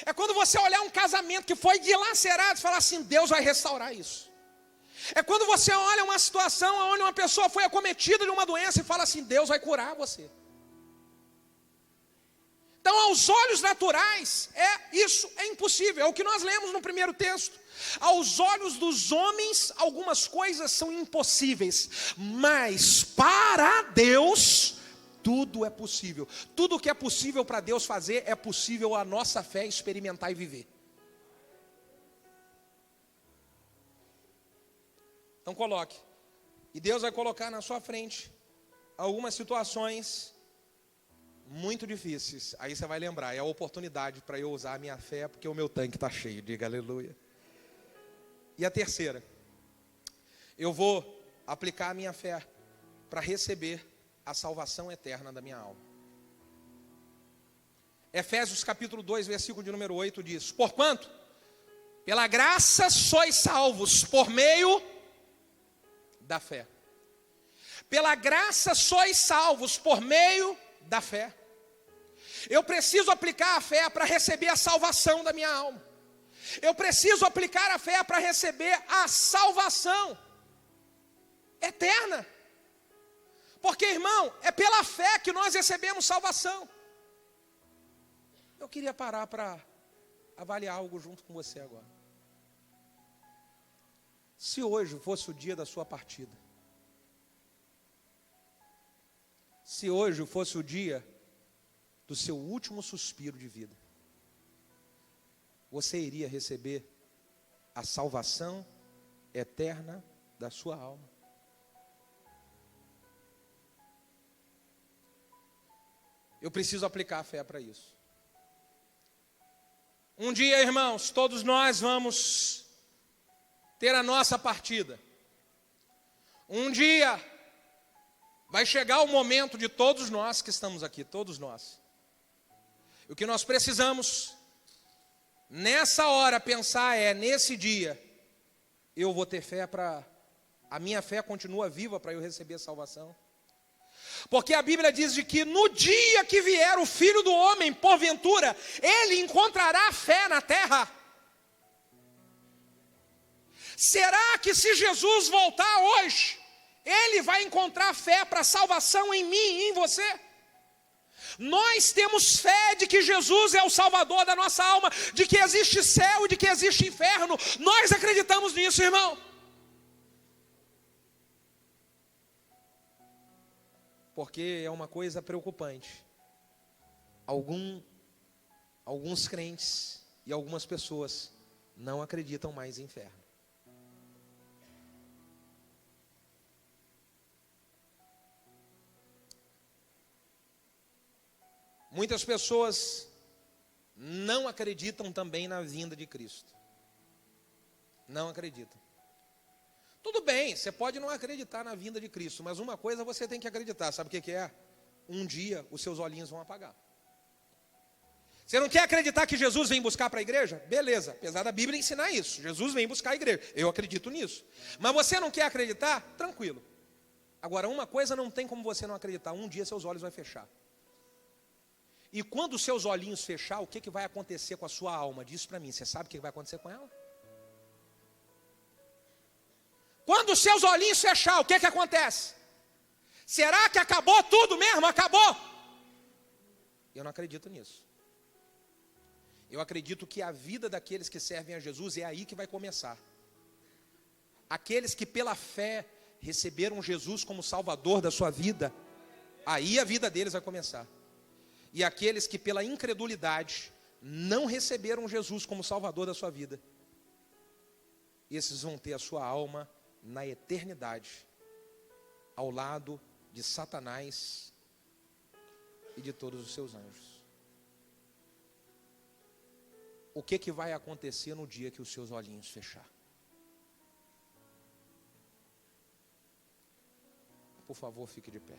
É quando você olhar um casamento que foi dilacerado e falar assim, Deus vai restaurar isso. É quando você olha uma situação onde uma pessoa foi acometida de uma doença e fala assim, Deus vai curar você. Então, aos olhos naturais, isso é impossível. É o que nós lemos no primeiro texto. Aos olhos dos homens, algumas coisas são impossíveis. Mas para Deus, tudo é possível. Tudo que é possível para Deus fazer, é possível a nossa fé experimentar e viver. Então coloque. E Deus vai colocar na sua frente algumas situações muito difíceis. Aí você vai lembrar, é a oportunidade para eu usar a minha fé, porque o meu tanque está cheio, diga aleluia. E a terceira, eu vou aplicar a minha fé para receber a salvação eterna da minha alma. Efésios capítulo 2, versículo de número 8 diz, porquanto, pela graça sois salvos por meio da fé. Pela graça sois salvos por meio da fé. Eu preciso aplicar a fé para receber a salvação da minha alma. Eu preciso aplicar a fé para receber a salvação eterna. Porque, irmão, é pela fé que nós recebemos salvação. Eu queria parar para avaliar algo junto com você agora. Se hoje fosse o dia da sua partida, se hoje fosse o dia do seu último suspiro de vida, você iria receber a salvação eterna da sua alma? Eu preciso aplicar a fé para isso. Um dia, irmãos, todos nós vamos ter a nossa partida. Um dia vai chegar o momento de todos nós que estamos aqui, todos nós. E o que nós precisamos nessa hora pensar nesse dia, eu vou ter fé para A minha fé continua viva para eu receber a salvação. Porque a Bíblia diz de que no dia que vier o Filho do Homem, porventura, ele encontrará fé na terra. Será que se Jesus voltar hoje, ele vai encontrar fé para salvação em mim e em você? Nós temos fé de que Jesus é o Salvador da nossa alma, de que existe céu e de que existe inferno. Nós acreditamos nisso, irmão. Porque é uma coisa preocupante. Alguns crentes e algumas pessoas não acreditam mais em inferno. Muitas pessoas não acreditam também na vinda de Cristo. Não acreditam. Tudo bem, você pode não acreditar na vinda de Cristo, mas uma coisa você tem que acreditar, sabe o que é? Um dia os seus olhinhos vão apagar. Você não quer acreditar que Jesus vem buscar para a igreja? Beleza, apesar da Bíblia ensinar isso, Jesus vem buscar a igreja, eu acredito nisso. Mas você não quer acreditar? Tranquilo. Agora, uma coisa não tem como você não acreditar, um dia seus olhos vão fechar. E quando os seus olhinhos fechar, o que vai acontecer com a sua alma? Diz para mim, você sabe o que vai acontecer com ela? Quando os seus olhinhos fechar, o que acontece? Será que acabou tudo mesmo? Acabou? Eu não acredito nisso. Eu acredito que a vida daqueles que servem a Jesus é aí que vai começar. Aqueles que pela fé receberam Jesus como Salvador da sua vida, aí a vida deles vai começar. E aqueles que pela incredulidade não receberam Jesus como Salvador da sua vida, esses vão ter a sua alma na eternidade, ao lado de Satanás e de todos os seus anjos. O que vai acontecer no dia que os seus olhinhos fechar? Por favor, fique de pé.